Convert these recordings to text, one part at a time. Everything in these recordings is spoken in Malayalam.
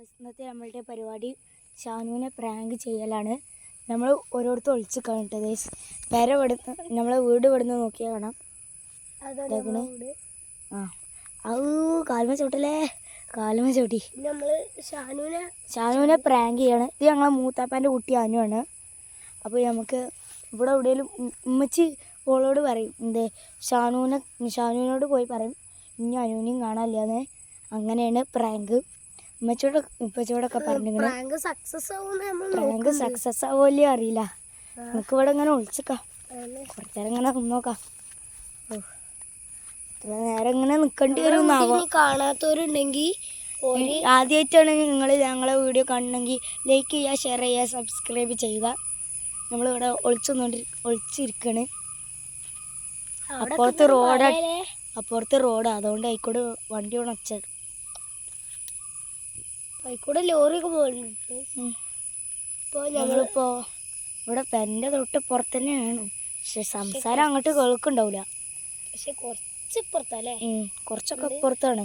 ഇന്നത്തെ നമ്മളുടെ പരിപാടി ഷാനുവിനെ പ്രാങ്ക് ചെയ്യലാണ്. നമ്മൾ ഓരോരുത്തർ ഒളിച്ച് കാണട്ടത് പേരെ നമ്മളെ വീട് ഇവിടുന്ന് നോക്കിയാൽ കാണാം. കാൽമ ചവിട്ടല്ലേ, കാൽമ ചവിട്ടി. നമ്മൾ ഷാനുവിനെ പ്രാങ്ക് ചെയ്യാണ്. ഇത് ഞങ്ങളെ മൂത്താപ്പാൻ്റെ കുട്ടി അനുവാണ്. അപ്പോൾ നമുക്ക് ഇവിടെ എവിടെയെങ്കിലും ഉമ്മച്ചി ഓളോട് പറയും ഷാനുവിനോട് പോയി പറയും ഇനി അനുവിനെയും കാണാനില്ലാന്ന്. അങ്ങനെയാണ് പ്രാങ്ക്. ഉപ്പച്ചോടൊക്കെ പറഞ്ഞിങ്ങനെ പ്രാങ്ക് സക്സസ് ആവുമല്ലേ അറിയില്ല. നമുക്ക് ഇവിടെ ഇങ്ങനെ ഒളിച്ചിക്കാം, കുറച്ചേരം ഇങ്ങനെ നിന്നോക്കാം. എത്ര നേരം ഇങ്ങനെ നിൽക്കേണ്ടി വരും. കാണാത്തവരുണ്ടെങ്കിൽ ആദ്യമായിട്ടാണ് നിങ്ങൾ ഞങ്ങളെ വീഡിയോ കാണണമെങ്കിൽ ലൈക്ക് ചെയ്യുക, ഷെയർ ചെയ്യുക, സബ്സ്ക്രൈബ് ചെയ്യുക. നമ്മളിവിടെ ഒളിച്ചിരിക്കണ്. അപ്പുറത്ത് റോഡ് അതുകൊണ്ട് ആയിക്കോട് വണ്ടി ഉണച്ചത് ആയിക്കൂടെ ലോറിയൊക്കെ പോകുന്നുണ്ട്. ഇപ്പോൾ ഞങ്ങളിപ്പോൾ ഇവിടെ പെൻ്റെ തൊട്ട് പുറത്ത് തന്നെയാണ്. പക്ഷെ സംസാരം അങ്ങോട്ട് കേൾക്കുന്നുണ്ടാവില്ല. പക്ഷെ കുറച്ച് ഇപ്പുറത്തല്ലേ, കുറച്ചൊക്കെ ഇപ്പുറത്താണ്.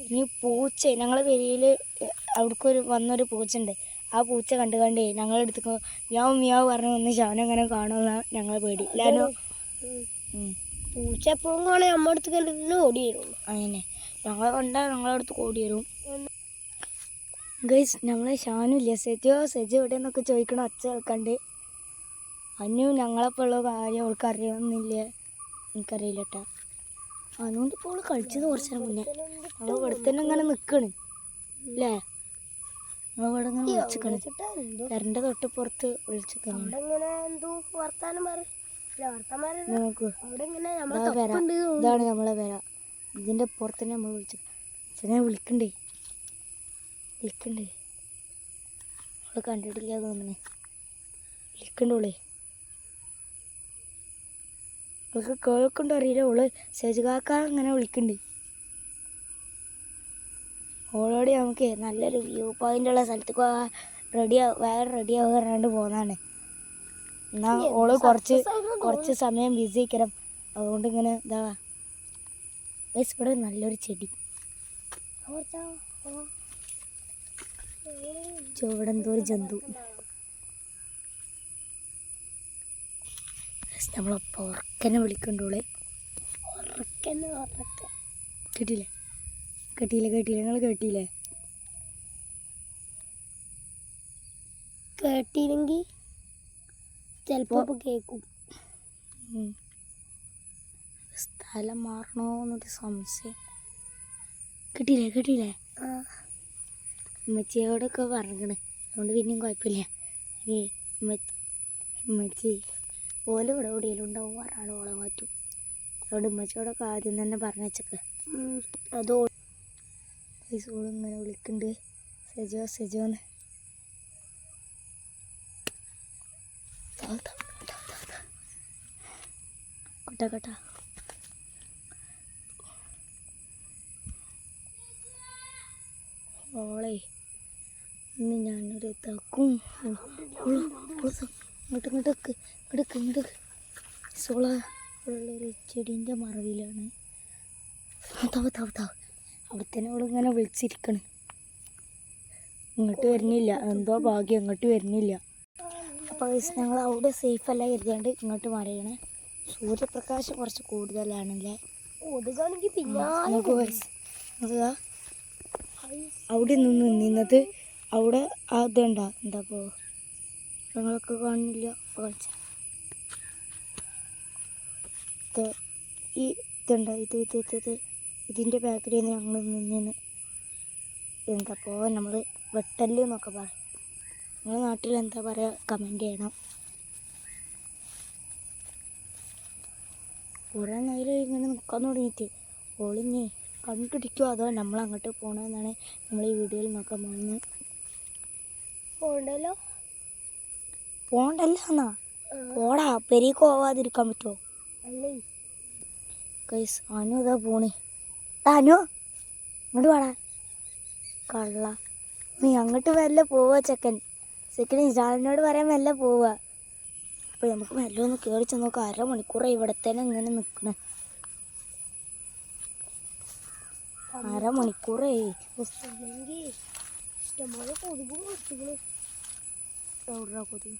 ഇനി പൂച്ച ഞങ്ങളെ പെരിയിൽ അവിടേക്കൊരു വന്നൊരു പൂച്ച ഉണ്ട്. ആ പൂച്ച കണ്ടേ ഞങ്ങളെടുത്ത് മ്യാവ് മ്യാവ് പറഞ്ഞു വന്ന് ഷാനങ്ങനെ കാണുമെന്ന ഞങ്ങളെ പേടി. ഇല്ലാനോ പൂച്ച എപ്പോഴും കാണാൻ നമ്മുടെ അടുത്ത് കണ്ടിട്ട് ഓടി വരും. അങ്ങനെ ഞങ്ങളെ കണ്ടാൽ ഞങ്ങളെ അടുത്ത് ഓടി വരും. ഗൈസ് നമ്മളെ ഷാനുല്ല സെജോ എവിടെയെന്നൊക്കെ ചോദിക്കണം. ഒച്ച കേൾക്കണ്ട്. അനു ഞങ്ങളെപ്പോഴുള്ള കാര്യം അവൾക്ക് അറിയാമെന്നില്ല, എനിക്കറിയില്ല കേട്ടാ. അതുകൊണ്ട് ഇപ്പോൾ അവൾ കളിച്ചത് കുറച്ചു നേരം മുന്നേ. അവൾ ഇവിടെ തന്നെ ഇങ്ങനെ നിൽക്കണ് അല്ലേ, നമ്മൾ ഇവിടെ ഇങ്ങനെ വിളിച്ചിക്കണ്. പെരൻ്റെ തൊട്ട് പുറത്ത് വിളിച്ചിക്കണം. ഇതാണ് നമ്മളെ പേര. ഇതിൻ്റെ പുറത്ത് തന്നെ നമ്മൾ വിളിച്ചു. ചെന്നെ വിളിക്കണ്ടേ അവള് കണ്ടിട്ടില്ല തോന്നണേ. വിളിക്കണ്ടോളേ, അവൾക്ക് കേൾക്കണ്ടോ അറിയില്ല. ഓള് സെജുകാക്ക ഇങ്ങനെ വിളിക്കണ്ട്. ഓളോട് നമുക്ക് നല്ലൊരു വ്യൂ പോയിന്റ് ഉള്ള സ്ഥലത്തേക്ക് റെഡി ആകാണ്ട് പോകുന്നതാണ്. എന്നാൽ ഓള് കുറച്ച് സമയം ബിസി ആക്കണം. അതുകൊണ്ട് ഇങ്ങനെ ഇവിടെ നല്ലൊരു ചെടി, ഇവിടെ എന്തോ ഒരു ജന്തു. നമ്മളപ്പോൾ ഉറക്കനെ വിളിക്കണ്ടോളെ. കേട്ടില്ലേ നിങ്ങൾ കേട്ടില്ലെങ്കിൽ ചിലപ്പോൾ കേൾക്കും. സ്ഥലം മാറണോ എന്നൊരു സംശയം. കേട്ടില്ലേ ഉമ്മച്ചിയോടൊക്കെ പറഞ്ഞിക്കണ്. അതുകൊണ്ട് പിന്നെയും കുഴപ്പമില്ല. ഉമ്മച്ചി ഓല ഇവിടെ എവിടെയെങ്കിലും ഉണ്ടാവും, ഒരാൾ ഓളെ മാറ്റും. അതുകൊണ്ട് ഉമ്മച്ചിയോടൊക്കെ ആദ്യം തന്നെ പറഞ്ഞു വെച്ചൊക്കെ. അതോ ഇങ്ങനെ വിളിക്കുന്നുണ്ട് സെജോന്ന്. കേട്ടാ ഓളെ ഇന്ന് ഞാനൊരു തക്കും ഇങ്ങോട്ട് സോള ഉള്ളൊരു ചെടീൻ്റെ മറവിലാണ്. അവിടെ തന്നെ അവളിങ്ങനെ വിളിച്ചിരിക്കണം. ഇങ്ങോട്ട് വരുന്നില്ല, എന്തോ ഭാഗ്യം ഇങ്ങോട്ട് വരുന്നില്ല. അപ്പോൾ ഞങ്ങൾ അവിടെ സേഫല്ല കരുതിയാണ്ട് ഇങ്ങോട്ട് മാറിയാണ്. സൂര്യപ്രകാശം കുറച്ച് കൂടുതലാണല്ലേ. അവിടെ നിന്നത് അവിടെ അതുണ്ടാ എന്താപ്പോൾ ഞങ്ങളൊക്കെ കാണുന്നില്ല. ഈ ഇതുണ്ട ഇതിൻ്റെ ബാക്കിലാണ് ഞങ്ങൾ നിന്നിന്. എന്താപ്പോ നമ്മൾ വെട്ടല് എന്നൊക്കെ പറയും. നിങ്ങളുടെ നാട്ടിൽ എന്താ പറയുക കമൻറ്റ് ചെയ്യണം. കുറേ നേരം ഇങ്ങനെ നിൽക്കാൻ തുടങ്ങിയിട്ട് ഓളിഞ്ഞ് കണ്ടുപിടിക്കുമോ അതോ നമ്മൾ അങ്ങോട്ട് പോകണമെന്നാണ് നമ്മൾ ഈ വീഡിയോയിൽ നോക്കാൻ പോകുന്നത്. പോണ്ടല്ലോ എന്നാ പോടാ, പെരീക്ക് പോവാതിരിക്കാൻ പറ്റുമോ? ഗൈസ് അനു ഇതാ പോണേ. അനു ഇങ്ങോട്ട് പാടാ കള്ള. നീ അങ്ങോട്ട് മെല്ലെ പോവുക ചെക്കന് ഇസാലിനോട് പറയാൻ മെല്ലെ പോവുക. അപ്പോൾ നമുക്ക് മെല്ലെ ഒന്ന് കയറി ചെന്ന് നോക്കാം. 1/2 മണിക്കൂറായി ഇവിടെ തന്നെ ഇങ്ങനെ നിൽക്കണേ. അരമണിക്കൂറായി. ഇഷ്ടംപോലെ കൊതുക് കൊടുത്തിക്കണ്. എവിടാ കൊതുക്?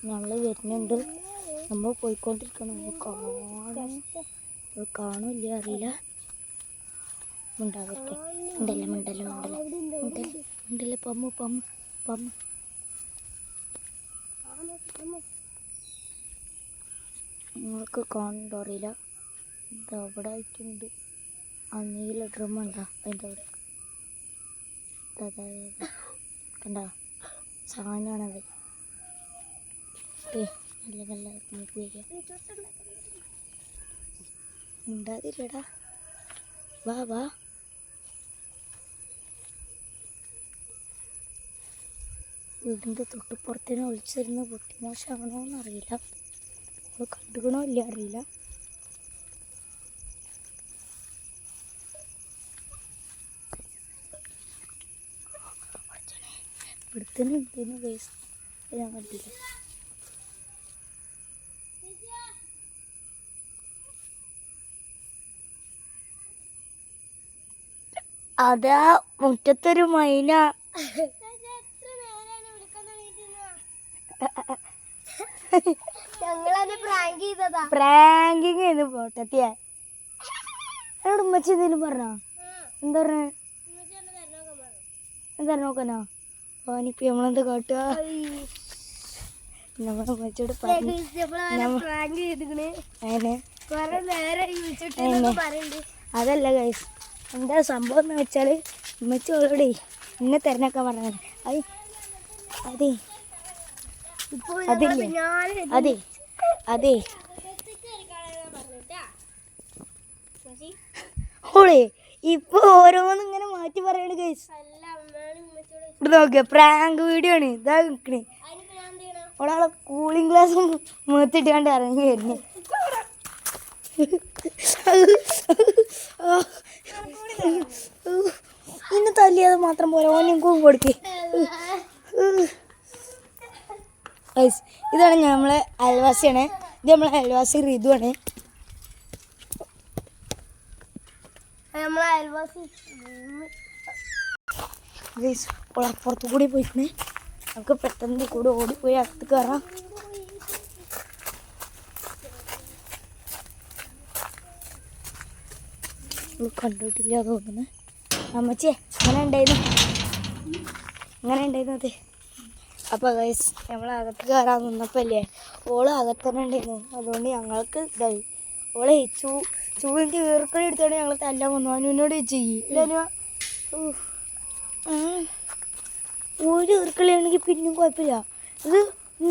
ഞങ്ങള് വരുന്നുണ്ട്. നമ്മൾ പോയിക്കൊണ്ടിരിക്കണം. കാണില്ല, അറിയില്ല. മിണ്ടാവട്ടെ. മിണ്ടല്ലേ. പമ്മ നിങ്ങൾക്ക് കാണുന്നുണ്ടോ അറിയില്ല. ഇത് അവിടെ ആയിട്ടുണ്ട്. ആ നീല ഡ്രം ഉണ്ടാ അതിൻ്റെ അവിടെ കണ്ട സാധനമാണത്. നല്ല ഉണ്ടാതില്ലടാ. വാ വീടിൻ്റെ തൊട്ടുപുറത്തേനെ ഒളിച്ചിരുന്ന് പൊട്ടിമോശമാണോ എന്നറിയില്ല. നമ്മൾ കണ്ടുകണോ ഇല്ല അറിയില്ല. ഇവിടുത്തന്നെ ഉണ്ടെന്ന് കേസ് ഞാൻ കണ്ടില്ല. അതാ മുറ്റത്തൊരു മൈന. പ്രാങ്കിങ് ചെയ്ത് പോട്ടെത്തിയ ഉമ്മച്ചി എന്തേലും പറഞ്ഞോ? എന്താ പറഞ്ഞേ? എന്താ നോക്കാനോ? ഓനിപ്പ നമ്മളെന്താ കാട്ടുക? നമ്മളെ ഉമ്മച്ചിയോട് അതല്ല ഗൈസ്, എന്താ സംഭവം എന്ന് വെച്ചാൽ ഉമ്മച്ചി ഓളോടെ എന്നെ തിരഞ്ഞൊക്കെ പറഞ്ഞത്. അതെ ഓളെ ഇപ്പൊ ഓരോന്നും ഇങ്ങനെ മാറ്റി പറയണ ഗൈസ്. ഇവിടെ നോക്കിയ പ്രാങ്ക് വീഡിയോ ആണ്. ഇതാ നിക്കണേ. ഒരാളെ കൂളിംഗ് ഗ്ലാസ് മുഖത്തിട്ട് കണ്ട് ഇറങ്ങി വരുന്നു. ഇന്ന് തല്ലിയത് മാത്രം പോലെ ഓനും കൊടുക്കേ. ഇതാണ് നമ്മളെ അയൽവാസിയാണ്. ഇത് നമ്മളെ അയൽവാസി ഋതുവാണ്. നമ്മളെ അയൽവാസി പുറത്തു കൂടി പോയിക്കണേ. നമുക്ക് പെട്ടെന്ന് കൂടെ ഓടിപ്പോയി അകത്ത് കയറാം. കണ്ടിട്ടില്ല തോന്നുന്നു. അമ്മച്ചേ അങ്ങനെ ഉണ്ടായിരുന്നു അതെ. അപ്പോൾ ഗൈസ് നമ്മൾ അകത്ത് കയറാൻ നിന്നപ്പോൾ ഓള് അകത്തന്നെ ഉണ്ടായിരുന്നു. അതുകൊണ്ട് ഞങ്ങൾക്ക് ഇതായി. ഓളെ ചൂടിൻ്റെ ഈർക്കളി എടുത്തോണ്ട് ഞങ്ങൾ തല്ലാൻ വന്നു. അനുവിനോട് ചെയ്യില്ല. ഒരു ഈർക്കളിയാണെങ്കിൽ പിന്നെയും കുഴപ്പമില്ല. ഇത്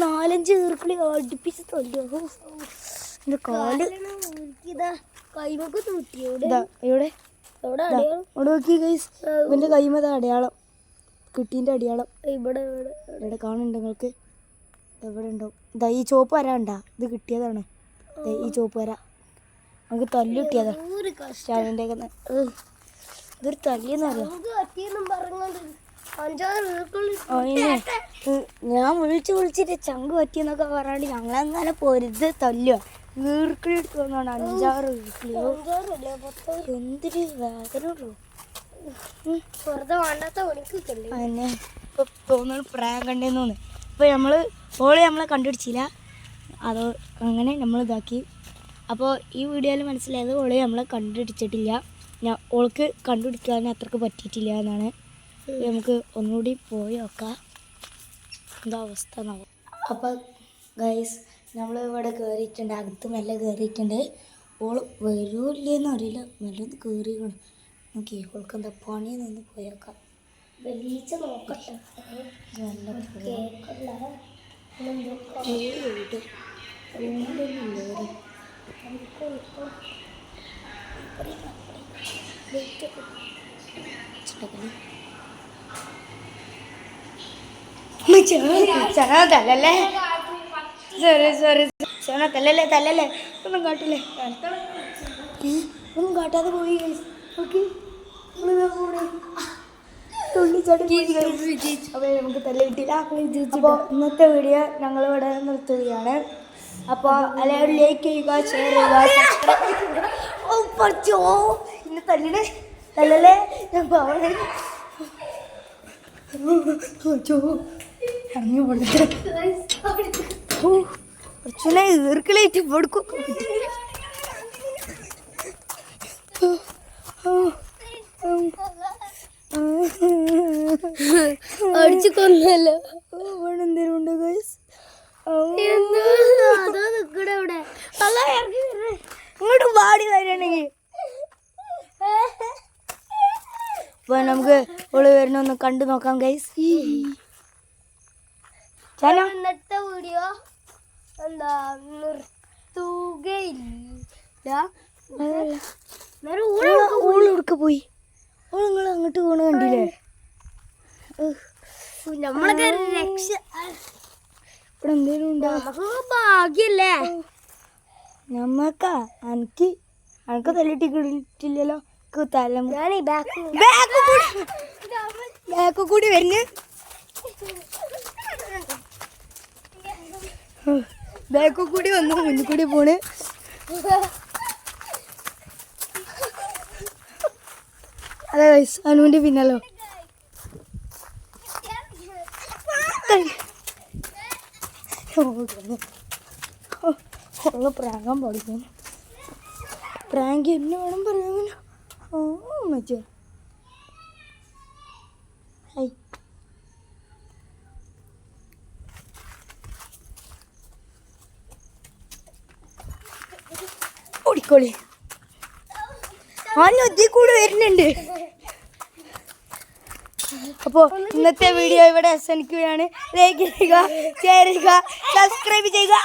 4-5 ഈർക്കളി അടുപ്പിച്ച് തല്ലോ. എൻ്റെ കാല് ഇവിടെ നോക്കി ഗൈസ്. ഇവൻ്റെ കൈമത അടയാളം, കിട്ടീൻ്റെ അടയാളം ഇവിടെ കാണുന്നുണ്ട് നിങ്ങൾക്ക്. എവിടെ ഉണ്ടാവും? ഇതാ ഈ ചുവപ്പ് വര ഉണ്ടാ. ഇത് കിട്ടിയതാണ്. ഈ ചുവപ്പ് വര നമുക്ക് തല്ല് കിട്ടിയതാ. സ്റ്റാൻഡിൻ്റെ ഇതൊരു തല്ലിയെന്ന് പറയാം. ഞാൻ വിളിച്ചിട്ട് ചങ്ക് പറ്റിയെന്നൊക്കെ പറയാണ്ട് ഞങ്ങളങ്ങനെ പൊരുത് തല്ലുക. ഈർക്കിളി എടുത്ത് വന്നാണ് 5-6 ഈർക്കിളിയോ. എന്തൊരു വേദന ഉള്ളൂ. അതന്നെ ഇപ്പൊ തോന്നുന്നു പ്രായം കണ്ടേന്ന് തോന്നുന്നു. ഇപ്പൊ ഓള് നമ്മളെ കണ്ടുപിടിച്ചില്ല. അതോ അങ്ങനെ നമ്മൾ ഇതാക്കി. അപ്പോൾ ഈ വീഡിയോയിൽ മനസ്സിലായത് ഓള് നമ്മളെ കണ്ടുപിടിച്ചിട്ടില്ല. ഓൾക്ക് കണ്ടുപിടിക്കാൻ അത്രക്ക് പറ്റിയിട്ടില്ല എന്നാണ്. നമുക്ക് ഒന്നുകൂടി പോയി നോക്കാം എന്താ അവസ്ഥ എന്നാവും. അപ്പോൾ ഗൈസ് നമ്മൾ ഇവിടെ കയറിയിട്ടുണ്ട്. അകത്ത് മെല്ലെ കയറിയിട്ടുണ്ട്. ഓൾ വരൂല്ലേന്ന് അറിയില്ല. മെല്ലെ കയറിക്കണം. നോക്കി ഓൾക്ക് എന്താ പണി നിന്ന് പോയേക്കാം. നോക്കട്ടെ. തല്ലല്ലേ തല്ലല്ലേ ഒന്നും കാട്ടില്ലേ. ഒന്നും കാട്ടാതെ പോയി. ഓക്കെ അപ്പോൾ നമുക്ക് തല്ല കിട്ടിയില്ല. അപ്പോൾ ഇന്നത്തെ വീഡിയോ ഞങ്ങളിവിടെ നിർത്തുകയാണ്. അപ്പോൾ എല്ലാവരും ലൈക്ക് ചെയ്യുക, ഷെയർ ചെയ്യുക, സബ്സ്ക്രൈബ് ചെയ്യുക. ഓ പഠിച്ചോ ഇന്ന് തല്ലിനെ തല്ലല്ലേ ഞാൻ പറഞ്ഞു ഇറങ്ങി കൊടുത്തിട്ട് കുറച്ചുനെ ഈർക്കിലേറ്റ് കൊടുക്കും. അടിച്ചു കൊന്നല്ലോ. എന്തേലും ഉണ്ടോ ഗൈസ്? ഇങ്ങോട്ട് പാടി വരണെങ്കിൽ അപ്പൊ നമുക്ക് ഓള് വരുന്നൊന്ന് കണ്ടു നോക്കാം ഗൈസ്. ഇന്നത്തെ വീഡിയോ എന്താ നിർത്തുകയില്ല. ഓളെടുക്ക പോയി ഓൾ നിങ്ങൾ അങ്ങോട്ട് പോണ കണ്ടില്ലേ? നമ്മളൊക്കെ രക്ഷ ഇവിടെ എന്തേലും ഉണ്ടോ? നമുക്ക് ഭാഗ്യല്ലേ നമ്മക്കാ. അനക്ക് തല്ലിട്ടി കിട്ടില്ലല്ലോ. ബാക്ക് കൂടി വരുന്നു. ബാക്ക് കൂടി വന്നു മുന്നിൽ കൂടി പോണ്. അതെ അനുവിന്റെ പിന്നല്ലോ പ്രാങ്കാൻ പാടിക്കും. പ്രാങ്ക് എന്നെ വേണം പറയാൻ. ഓ മറ്റേ ഓടിക്കോളി ആദ്യം കൂടെ വരുന്നുണ്ട്. അപ്പോൾ ഇന്നത്തെ വീഡിയോ ഇവിടെ അവസാനിക്കുകയാണ്. ലൈക്ക് ചെയ്യുക, ഷെയർ ചെയ്യുക, സബ്സ്ക്രൈബ് ചെയ്യുക.